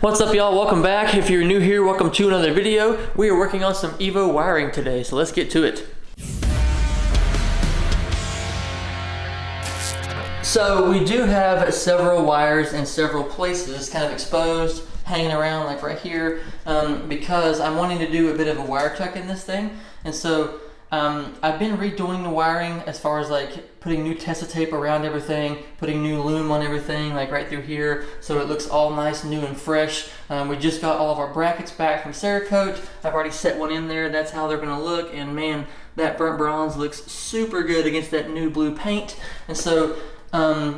What's up, y'all? Welcome back. If you're new here, welcome to another video. We are working on some Evo wiring today, so let's get to it. So we do have several wires in several places kind of exposed, hanging around like right here, because I'm wanting to do a bit of a wire tuck in this thing. And so I've been redoing the wiring as far as like putting new Tesa tape around everything, putting new loom on everything, like right through here, so it looks all nice, new and fresh. We just got all of our brackets back from Cerakote. I've already set one in there. That's how they're gonna look, and man, that burnt bronze looks super good against that new blue paint. And so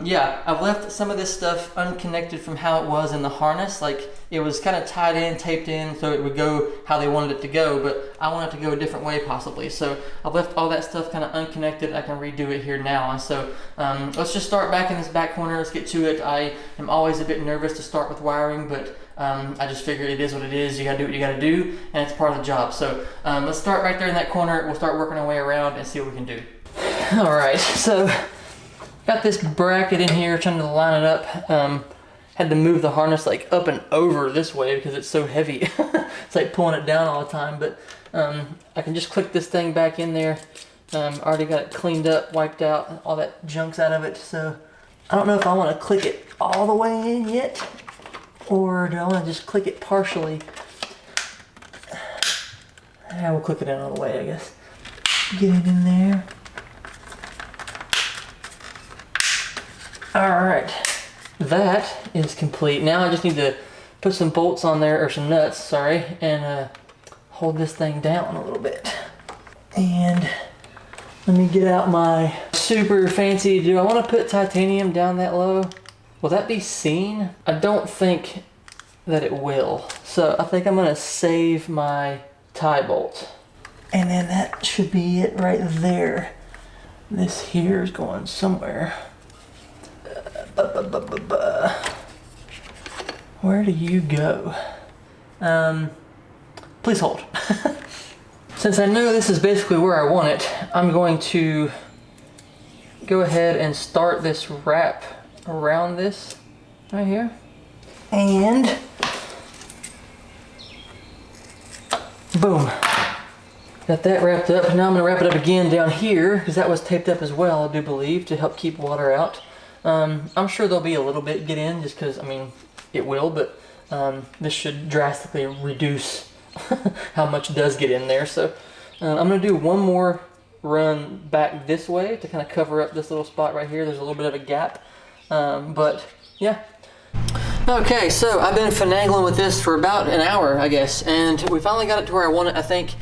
yeah, I've left some of this stuff unconnected from how it was in the harness. Like it was kind of tied in, taped in, so it would go how they wanted it to go, but I want it to go a different way possibly. So I've left all that stuff kind of unconnected. I can redo it here now. And so let's just start back in this back corner. Let's get to it. I am always a bit nervous to start with wiring, but I just figure it is what it is. You gotta do what you gotta do, and it's part of the job. So let's start right there in that corner. We'll start working our way around and see what we can do. All right, so got this bracket in here, trying to line it up. Had to move the harness like up and over this way because it's so heavy. It's like pulling it down all the time, but I can just click this thing back in there. Already got it cleaned up, wiped out, all that junk's out of it. So I don't know if I want to click it all the way in yet, or do I want to just click it partially? Yeah, we'll click it in all the way, I guess. Get it in there. All right, that is complete. Now I just need to put some bolts on there, or some nuts, sorry, and hold this thing down a little bit. And let me get out my super fancy, do I want to put titanium down that low? Will that be seen? I don't think that it will. So I think I'm gonna save my tie bolt. And then that should be it right there. This here is going somewhere. Where do you go? Please hold. Since I know this is basically where I want it, I'm going to go ahead and start this wrap around this right here. And boom. Got that wrapped up. Now I'm gonna wrap it up again down here because that was taped up as well, I do believe, to help keep water out. I'm sure there'll be a little bit get in just because, I mean, it will, but this should drastically reduce how much does get in there. So I'm going to do one more run back this way to kind of cover up this little spot right here. There's a little bit of a gap, but yeah. Okay, so I've been finagling with this for about an hour, I guess, and we finally got it to where I want it, I think.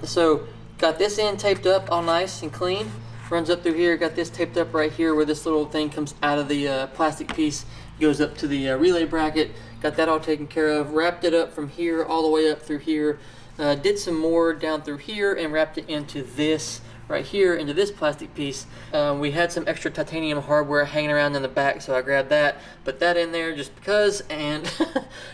So got this end taped up all nice and clean. Runs up through here, got this taped up right here where this little thing comes out of the plastic piece, goes up to the relay bracket. Got that all taken care of, wrapped it up from here all the way up through here. Did some more down through here and wrapped it into this right here, into this plastic piece. We had some extra titanium hardware hanging around in the back, so I grabbed that, put that in there just because, and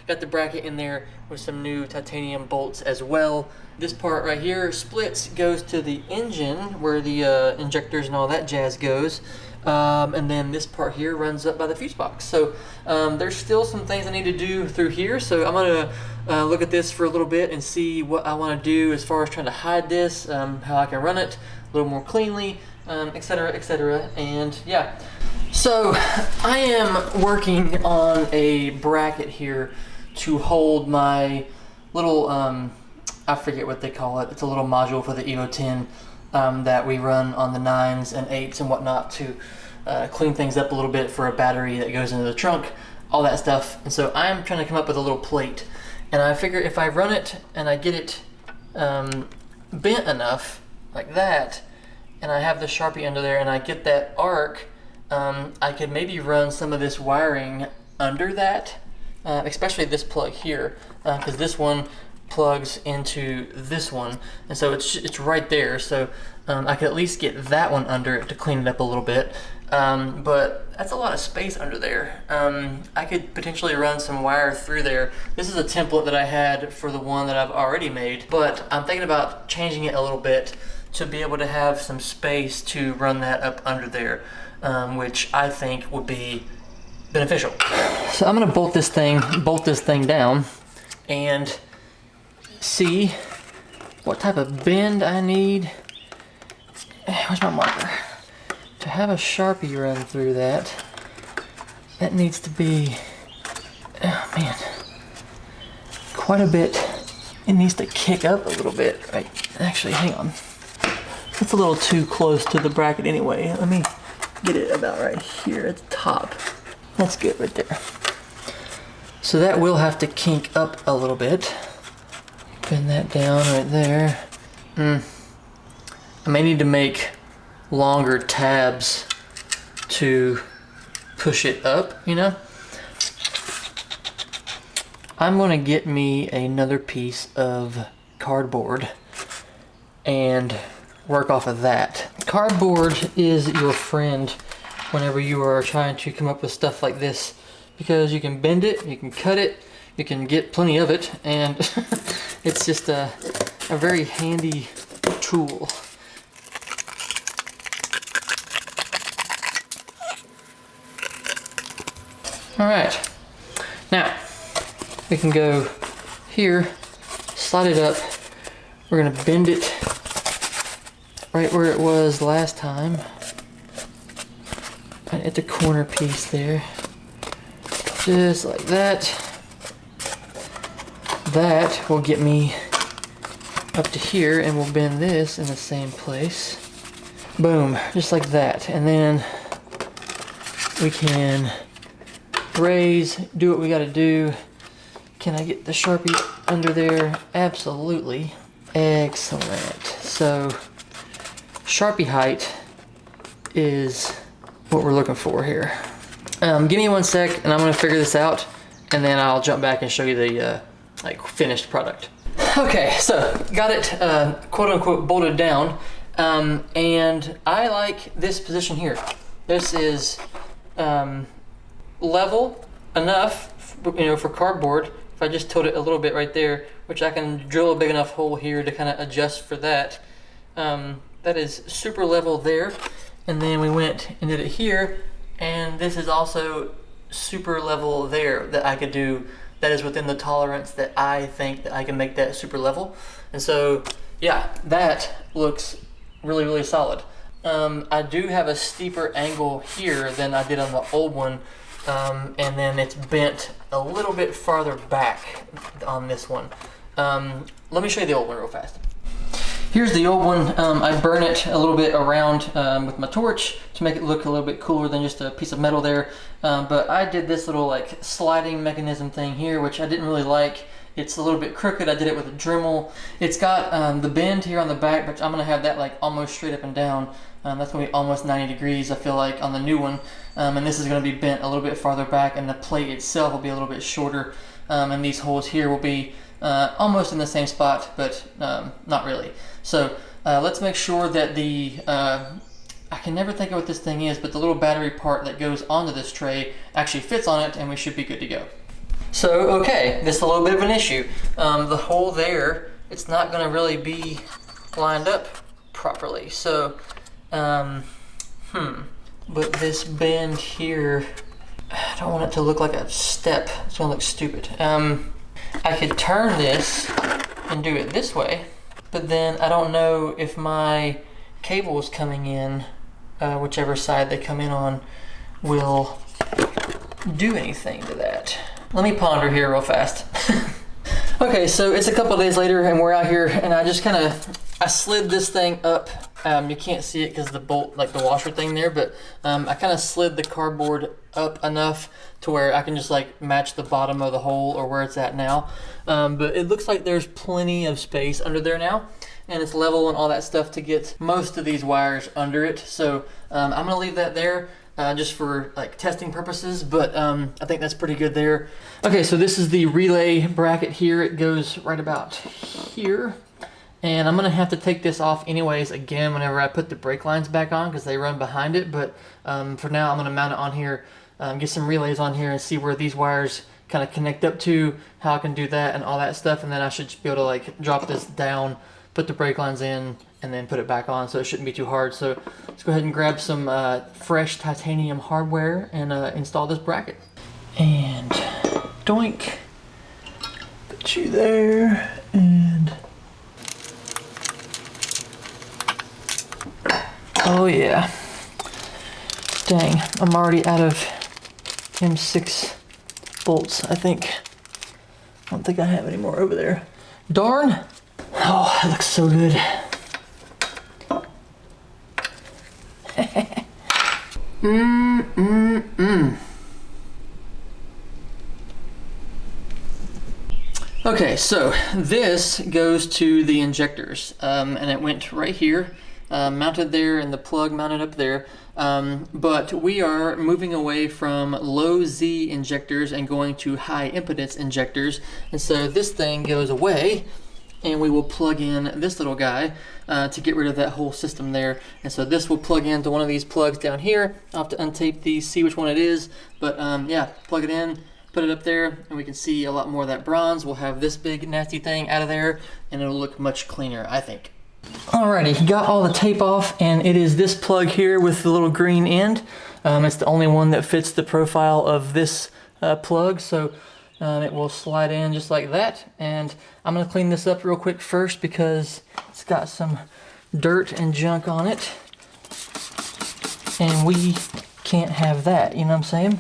got the bracket in there with some new titanium bolts as well. This part right here splits, goes to the engine where the injectors and all that jazz goes. And then this part here runs up by the fuse box. So there's still some things I need to do through here. So I'm gonna look at this for a little bit and see what I wanna do as far as trying to hide this, how I can run it a little more cleanly, etc., etc. And yeah. So I am working on a bracket here to hold my little, I forget what they call it. It's a little module for the Evo 10 that we run on the 9s and 8s and whatnot to clean things up a little bit for a battery that goes into the trunk, all that stuff. And so I'm trying to come up with a little plate. And I figure if I run it and I get it bent enough, like that, and I have the Sharpie under there and I get that arc, I could maybe run some of this wiring under that, especially this plug here, because this one plugs into this one, and so it's right there. So I could at least get that one under it to clean it up a little bit, but that's a lot of space under there. I could potentially run some wire through there. This is a template that I had for the one that I've already made, but I'm thinking about changing it a little bit to be able to have some space to run that up under there, which I think would be beneficial. So I'm gonna bolt this thing down and see what type of bend I need. Where's my marker? To have a Sharpie run through that, that needs to be, oh man, quite a bit. It needs to kick up a little bit, right? Actually, hang on. It's a little too close to the bracket anyway. Let me get it about right here at the top. That's good right there. So that will have to kink up a little bit. Bend that down right there. I may need to make longer tabs to push it up, you know? I'm gonna get me another piece of cardboard and work off of that. Cardboard is your friend whenever you are trying to come up with stuff like this, because you can bend it, you can cut it, you can get plenty of it, and it's just a very handy tool. All right, now we can go here, slide it up. We're gonna bend it right where it was last time, right at the corner piece there, just like that. That will get me up to here, and we'll bend this in the same place. Boom, just like that. And then we can raise, do what we gotta do. Can I get the Sharpie under there? Absolutely. Excellent. So Sharpie height is what we're looking for here. Give me 1 sec and I'm gonna figure this out, and then I'll jump back and show you the like finished product. Okay, so got it quote unquote bolted down, and I like this position here. This is level enough, you know, for cardboard. If I just tilt it a little bit right there, which I can drill a big enough hole here to kind of adjust for that. That is super level there. And then we went and did it here, and this is also super level there that I could do. That is within the tolerance that I think that I can make that super level. And so, yeah, that looks really, really solid. I do have a steeper angle here than I did on the old one, and then it's bent a little bit farther back on this one. Let me show you the old one real fast. Here's the old one. I burn it a little bit around with my torch to make it look a little bit cooler than just a piece of metal there. But I did this little like sliding mechanism thing here, which I didn't really like. It's a little bit crooked. I did it with a Dremel. It's got the bend here on the back, but I'm gonna have that like almost straight up and down. That's gonna be almost 90 degrees, I feel like, on the new one. And this is gonna be bent a little bit farther back, and the plate itself will be a little bit shorter. And these holes here will be almost in the same spot, but not really. So let's make sure that the, I can never think of what this thing is, but the little battery part that goes onto this tray actually fits on it, and we should be good to go. So, okay, this is a little bit of an issue. The hole there, it's not gonna really be lined up properly. So, but this bend here, I don't want it to look like a step. It's gonna look stupid. I could turn this and do it this way, but then I don't know if my cables coming in, whichever side they come in on, will do anything to that. Let me ponder here real fast. Okay, so it's a couple days later and we're out here, and I just kind of, I slid this thing up. You can't see it because the bolt, like the washer thing there, but I kind of slid the cardboard up enough to where I can just like match the bottom of the hole or where it's at now. But it looks like there's plenty of space under there now, and it's level and all that stuff to get most of these wires under it. So I'm gonna leave that there just for like testing purposes, but I think that's pretty good there. Okay, so this is the relay bracket here. It goes right about here. And I'm gonna have to take this off anyways again whenever I put the brake lines back on, because they run behind it. But for now, I'm gonna mount it on here, get some relays on here and see where these wires kind of connect up to, how I can do that and all that stuff. And then I should just be able to like drop this down put the brake lines in and then put it back on, so it shouldn't be too hard. So let's go ahead and grab some fresh titanium hardware and install this bracket. And doink, put you there, and oh yeah. Dang, I'm already out of M6 bolts, I think. I don't think I have any more over there. Darn! Oh, that looks so good. Okay, so this goes to the injectors, and it went right here, mounted there, and the plug mounted up there. But we are moving away from low Z injectors and going to high impedance injectors, and so this thing goes away, and we will plug in this little guy to get rid of that whole system there. And so this will plug into one of these plugs down here. I'll have to untape these, see which one it is, but yeah, plug it in, put it up there, and we can see a lot more of that bronze. We'll have this big nasty thing out of there, and it'll look much cleaner, I think. Alrighty, got all the tape off, and it is this plug here with the little green end. It's the only one that fits the profile of this plug, so it will slide in just like that. And I'm going to clean this up real quick first because it's got some dirt and junk on it, and we can't have that, you know what I'm saying?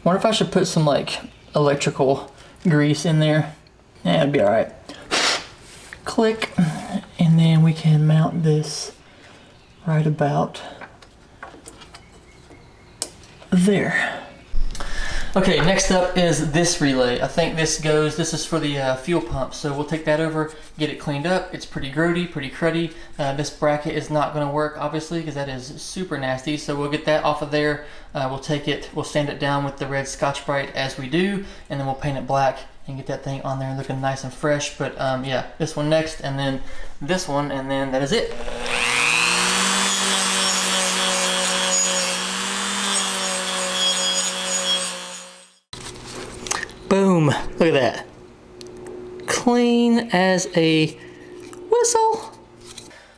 Wonder if I should put some like electrical grease in there. Yeah, it'd be alright. Click, and then we can mount this right about there. Okay, next up is this relay. I think this is for the fuel pump, so we'll take that over, get it cleaned up. It's pretty grody, pretty cruddy. This bracket is not going to work, obviously, because that is super nasty, so we'll get that off of there. We'll take it, we'll sand it down with the red Scotch-Brite as we do, and then we'll paint it black and get that thing on there looking nice and fresh. But yeah, this one next, and then this one, and then that is it. Boom, look at that. Clean as a whistle.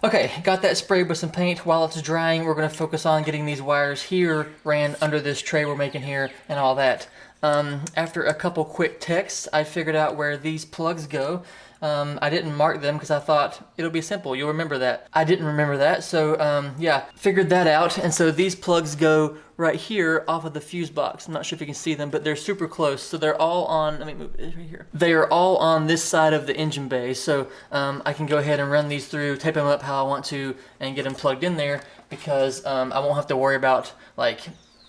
Okay, got that sprayed with some paint. While it's drying, we're gonna focus on getting these wires here ran under this tray we're making here and all that. After a couple quick texts, I figured out where these plugs go. I didn't mark them because I thought it'll be simple, you'll remember that. I didn't remember that, so yeah, figured that out. And so these plugs go right here off of the fuse box. I'm not sure if you can see them, but they're super close. So they're all on, let me move it right here. They are all on this side of the engine bay. So I can go ahead and run these through, tape them up how I want to, and get them plugged in there, because I won't have to worry about, like,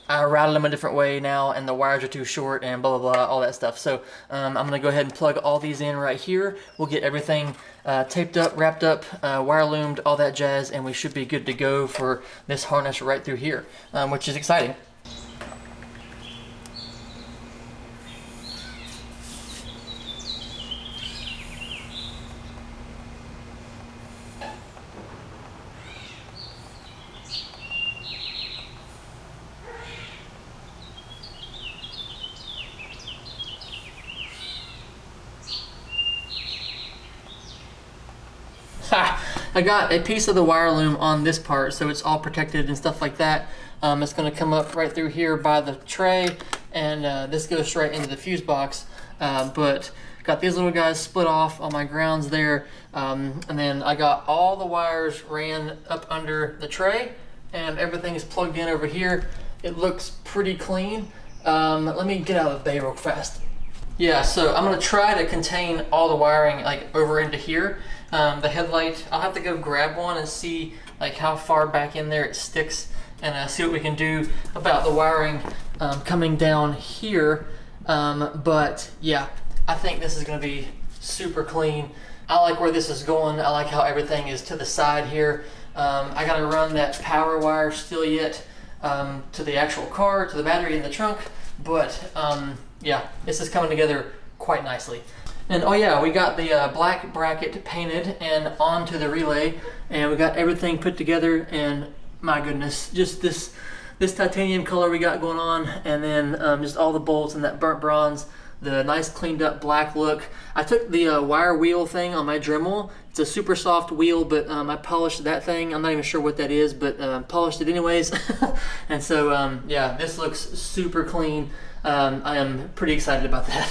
I routed them a different way now, and the wires are too short, and blah, blah, blah, all that stuff. So I'm going to go ahead and plug all these in right here. We'll get everything taped up, wrapped up, wire loomed, all that jazz, and we should be good to go for this harness right through here, which is exciting. I got a piece of the wire loom on this part, so it's all protected and stuff like that. It's going to come up right through here by the tray, and this goes straight into the fuse box. But got these little guys split off on my grounds there, and then I got all the wires ran up under the tray, and everything is plugged in over here. It looks pretty clean. Let me get out of the bay real fast. Yeah, so I'm going to try to contain all the wiring like over into here. The headlight, I'll have to go grab one and see like how far back in there it sticks, and see what we can do about the wiring coming down here. But yeah, I think this is going to be super clean. I like where this is going. I like how everything is to the side here. I got to run that power wire still yet to the actual car, to the battery in the trunk, but yeah, this is coming together quite nicely. And oh yeah, we got the black bracket painted and onto the relay, and we got everything put together, and my goodness, just this titanium color we got going on, and then just all the bolts and that burnt bronze the nice cleaned up black look. I took the wire wheel thing on my Dremel. It's a super soft wheel, but I polished that thing. I'm not even sure what that is, but polished it anyways. And so yeah, this looks super clean. I am pretty excited about that.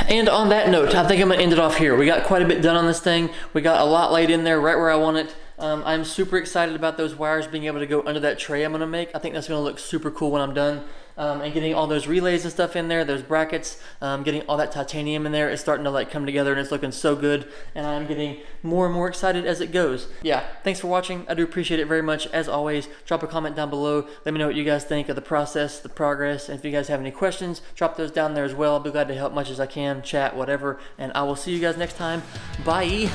And on that note, I think I'm gonna end it off here. We got quite a bit done on this thing. We got a lot laid in there right where I want it. I'm super excited about those wires being able to go under that tray I'm gonna make. I think that's gonna look super cool when I'm done. And getting all those relays and stuff in there, those brackets, getting all that titanium in there, it's starting to like come together and it's looking so good. And I'm getting more and more excited as it goes. Yeah, thanks for watching. I do appreciate it very much. As always, drop a comment down below. Let me know what you guys think of the process, the progress. And if you guys have any questions, drop those down there as well. I'll be glad to help much as I can, chat, whatever. And I will see you guys next time. Bye.